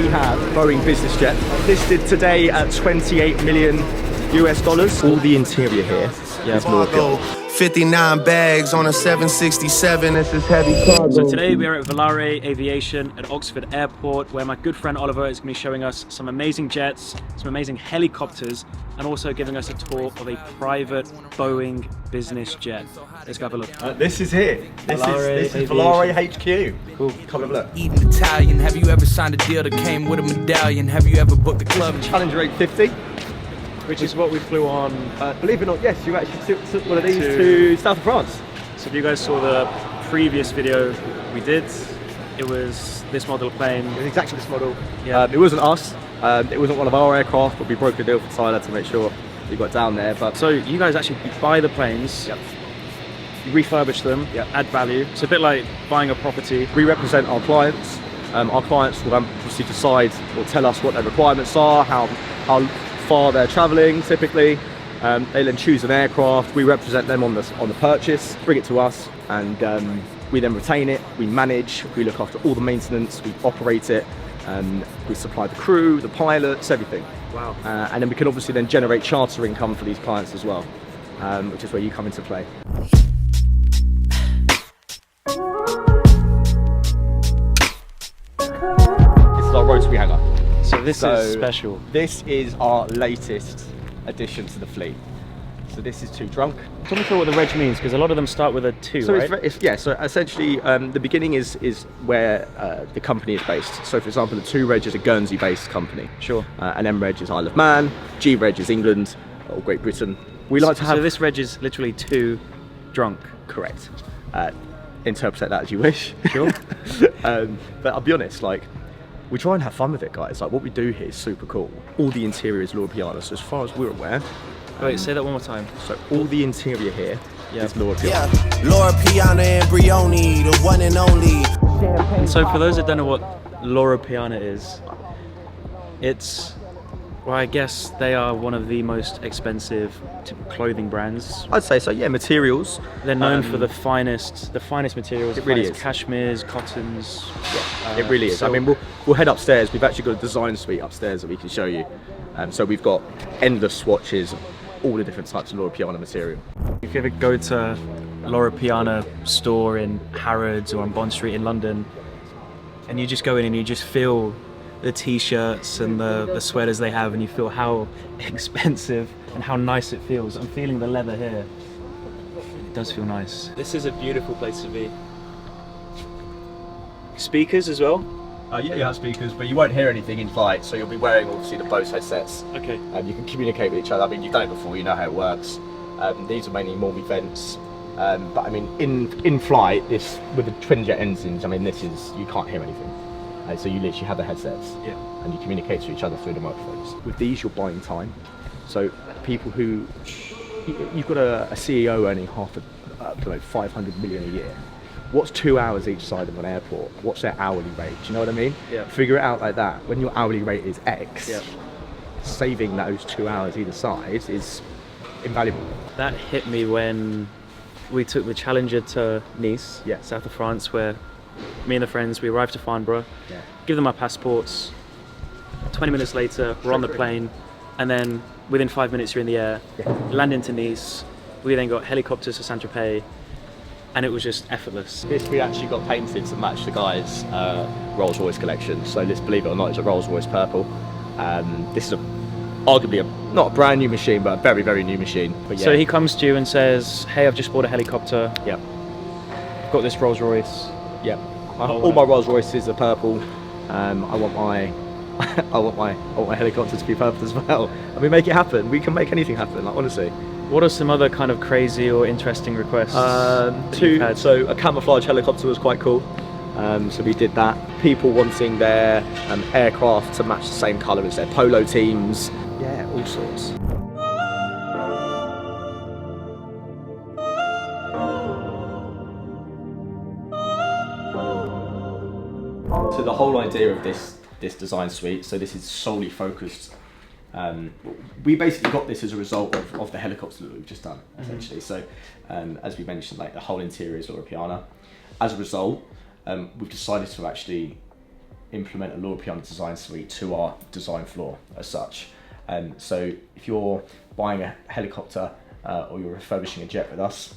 we have Boeing business jet, listed today at $28 million US. All the interior here is Loro. 59 bags on a 767. This is heavy cargo. So today we are at Volare Aviation at Oxford Airport, where my good friend Oliver is going to be showing us some amazing jets, some amazing helicopters, and also giving us a tour of a private Boeing business jet. Let's go have a look. This is here. This is Volare HQ. Cool. Come and look. Eating Italian. Have you ever signed a deal that came with a medallion? Have you ever booked a club? Challenger 850. Which is what we flew on. Believe it or not, yes, you actually took one of these to south of France. So if you guys saw the previous video we did, it was this model of plane. It was exactly this model. Yeah. It wasn't us. It wasn't one of our aircraft, but we broke a deal for Tyler to make sure we got down there. But so you guys actually buy the planes, yep. You refurbish them, yep. Add value. It's a bit like buying a property. We represent our clients. Our clients will obviously decide or tell us what their requirements are, how far they're traveling typically. They then choose an aircraft. We represent them on the purchase, bring it to us, and we then retain it. We manage, we look after all the maintenance, we operate it, we supply the crew, the pilots, everything. Wow. And then we can obviously then generate charter income for these clients as well, which is where you come into play. This is our rotary hangar. So this is special. This is our latest addition to the fleet. So this is 2 drunk. Tell me what the reg means, because a lot of them start with a 2, so right? So essentially the beginning is where the company is based. So for example, the 2 reg is a Guernsey based company. Sure. And M reg is Isle of Man, G reg is England or Great Britain. We like to have... So this reg is literally 2 drunk. Correct. Interpret that as you wish. Sure. But I'll be honest, like, we try and have fun with it, guys. Like, what we do here is super cool. All the interior is Loro Piana, so as far as we're aware. Wait, say that one more time. So all the interior here is Loro Piana. Yeah, Loro Piana and Brioni, the one and only. And so for those that don't know what Loro Piana is, it's, well, I guess they are one of the most expensive clothing brands. I'd say so, yeah, materials. They're known for the finest materials. It really is. Cashmeres, cottons. Yeah, it really is. I mean, we'll head upstairs. We've actually got a design suite upstairs that we can show you. So we've got endless swatches of all the different types of Loro Piana material. If you ever go to Loro Piana store in Harrods or on Bond Street in London, and you just go in and you just feel the t-shirts and the sweaters they have, and you feel how expensive and how nice it feels. I'm feeling the leather here. It does feel nice. This is a beautiful place to be. Speakers as well? Yeah, you have speakers, but you won't hear anything in flight, so you'll be wearing obviously the Bose headsets. Okay. You can communicate with each other. I mean, you've done it before, you know how it works. These are mainly Morby vents. But I mean, in flight, this with the twin jet engines, I mean, this is, you can't hear anything. So you literally have the headsets, yeah, and you communicate to each other through the microphones. With these, you're buying time. So people who, you've got a CEO earning like 500 million a year. What's 2 hours each side of an airport? What's their hourly rate? Do you know what I mean? Yeah. Figure it out like that. When your hourly rate is X, yeah, saving those 2 hours either side is invaluable. That hit me when we took the Challenger to Nice, yeah, south of France, where me and the friends, we arrived to Farnborough, yeah, give them our passports. 20 minutes later, we're on the plane, and then within 5 minutes you're in the air, yeah, land into Nice. We then got helicopters to Saint-Tropez, and it was just effortless. This we actually got painted to match the guys' Rolls-Royce collection. So this, believe it or not, is a Rolls-Royce purple. This is arguably not a brand new machine, but a very, very new machine. But yeah. So he comes to you and says, hey, I've just bought a helicopter. Yep. I've got this Rolls-Royce. Yep. All my Rolls-Royces are purple. I want my helicopter to be purple as well. And we make it happen. We can make anything happen, like, honestly. What are some other kind of crazy or interesting requests? So a camouflage helicopter was quite cool. So we did that. People wanting their aircraft to match the same colour as their polo teams. Yeah, all sorts. So the whole idea of this design suite, so this is solely focused. We basically got this as a result of the helicopter that we've just done, essentially. So as we mentioned, like the whole interior is Loro Piana. As a result, we've decided to actually implement a Laura Piana design suite to our design floor as such. So if you're buying a helicopter or you're refurbishing a jet with us,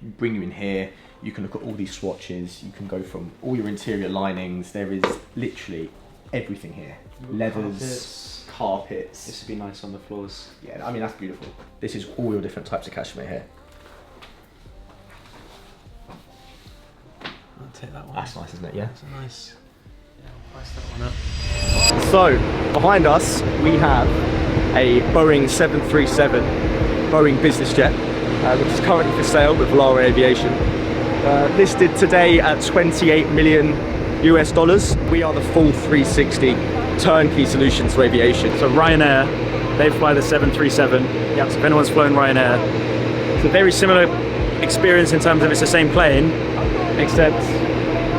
we bring you in here, you can look at all these swatches, you can go from all your interior linings, there is literally everything here. Leathers, carpets. This would be nice on the floors. Yeah, I mean, that's beautiful. This is all your different types of cashmere here. I'll take that one. That's nice, isn't it? Yeah. That's a nice. Yeah, I'll price that one up. So, behind us, we have a Boeing 737 Boeing business jet, which is currently for sale with Lara Aviation. Listed today at 28 million US dollars. We are the full 360 turnkey solutions to aviation. So Ryanair, they fly the 737. Yep. So if anyone's flown Ryanair, it's a very similar experience in terms of it's the same plane, except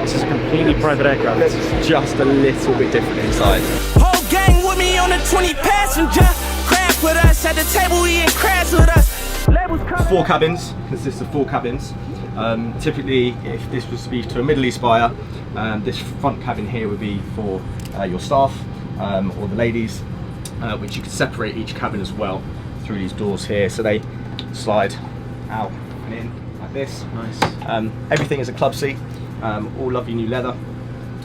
this is a completely private aircraft. It's just a little bit different inside. Whole gang with me on a 20 passenger. Crash with us at the table, eating crash with us. Labels come. 4 cabins, consists of 4 cabins. Typically, if this was to be to a Middle East buyer, this front cabin here would be for your staff or the ladies, which you can separate each cabin as well through these doors here, so they slide out and in like this. Nice. Everything is a club seat, all lovely new leather.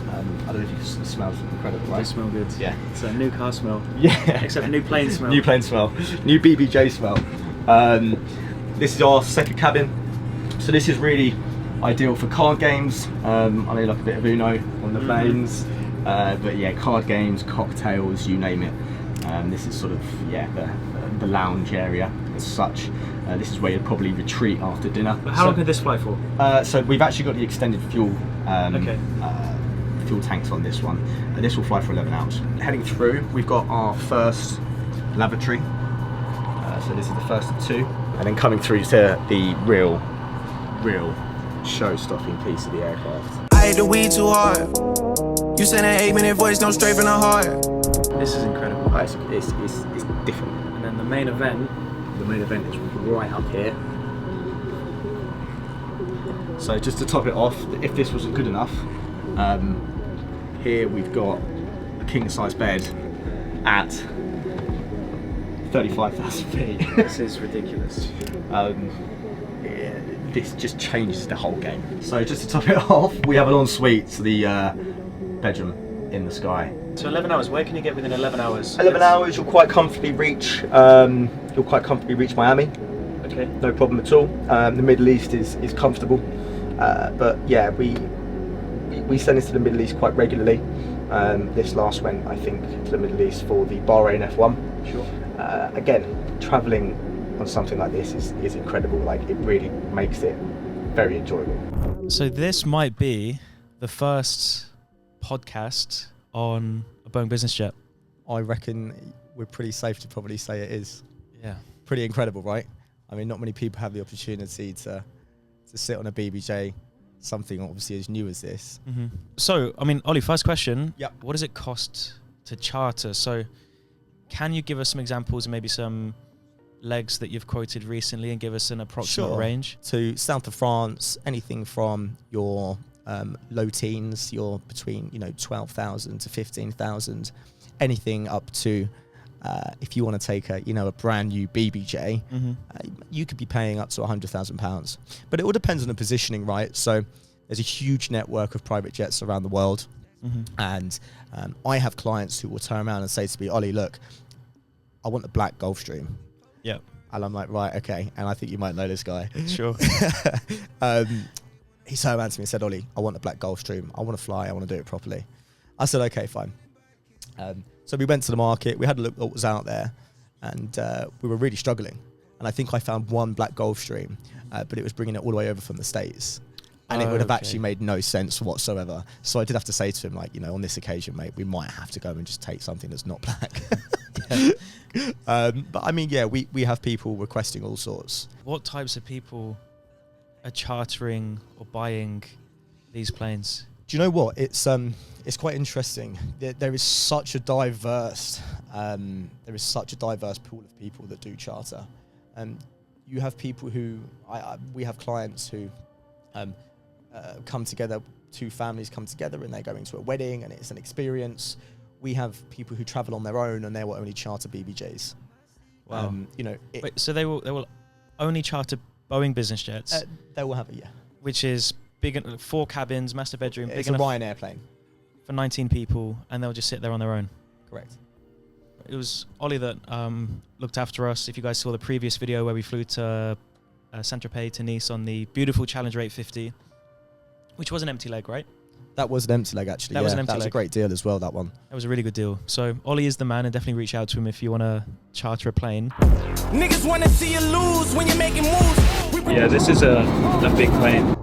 I don't know if you can smell, it incredible, right? They smell good. Yeah. It's a new car smell. Yeah. Except new plane smell. New plane smell. New BBJ smell. This is our second cabin. So this is really ideal for card games. I know like a bit of Uno on the planes, but yeah, card games, cocktails, you name it. This is sort of the lounge area as such. This is where you'd probably retreat after dinner. But how long could this fly for? So we've actually got the extended fuel fuel tanks on this one. This will fly for 11 hours. Heading through, we've got our first lavatory. So this is the first of 2, and then coming through to the real show-stopping piece of the aircraft. I hate the weed too hard. You send an 8-minute voice, don't straight from the heart. This is incredible. It's different. And then the main event. The main event is right up here. So just to top it off, if this wasn't good enough, here we've got a king-size bed at 35,000 feet. This is ridiculous. This just changes the whole game. So just to top it off, we have an ensuite to the bedroom in the sky. So 11 hours, where can you get within 11 hours? 11 hours, you'll quite comfortably reach Miami. Okay. No problem at all. The Middle East is comfortable, but yeah, we send this to the Middle East quite regularly. This last went, I think, to the Middle East for the Bahrain F1. Sure. Again, travelling on something like this is incredible. Like, it really makes it very enjoyable. So this might be the first podcast on a Boeing business jet. I reckon we're pretty safe to probably say it is. Yeah. Pretty incredible, right? I mean, not many people have the opportunity to sit on a BBJ, something obviously as new as this. Mm-hmm. So, I mean, Ollie, first question. Yep. What does it cost to charter? So can you give us some examples and maybe some legs that you've quoted recently and give us an approximate range? To south of France, anything from your low teens, you're between 12,000 to 15,000, anything up to if you want to take a brand new BBJ, you could be paying up to £100,000. But it all depends on the positioning, right? So there's a huge network of private jets around the world, and I have clients who will turn around and say to me, Ollie, look, I want the black Gulfstream. Yeah. And I'm like, right, okay. And I think you might know this guy. Sure. He turned around to me and said, Ollie, I want the black Gulfstream. I want to fly. I want to do it properly. I said, okay, fine. So we went to the market. We had a look at what was out there, and we were really struggling. And I think I found one black Gulfstream, but it was bringing it all the way over from the States. And it would have actually made no sense whatsoever. So I did have to say to him, like, on this occasion, mate, we might have to go and just take something that's not black. But I mean, yeah, we have people requesting all sorts. What types of people are chartering or buying these planes? Do you know what? It's quite interesting. There is such a diverse pool of people that do charter. You have people who we have clients who come together two families come together and they're going to a wedding and it's an experience. We have people who travel on their own and they will only charter BBJs. Wow. You know, Wait, so they will only charter Boeing business jets, they will have it, yeah. which is big, 4 cabins, master bedroom, It's big a enough Ryanair plane. for 19 people, and they'll just sit there on their own. Correct. It was Ollie that looked after us. If you guys saw the previous video where we flew to Saint-Tropez to Nice on the beautiful Challenger 850, which was an empty leg, right? That was an empty leg, actually. That was an empty That was a leg. great deal as well, that one. That was a really good deal. So Ollie is the man, and definitely reach out to him if you want to charter a plane. Niggas wanna see you lose when you're making moves. Yeah, this is a big plane.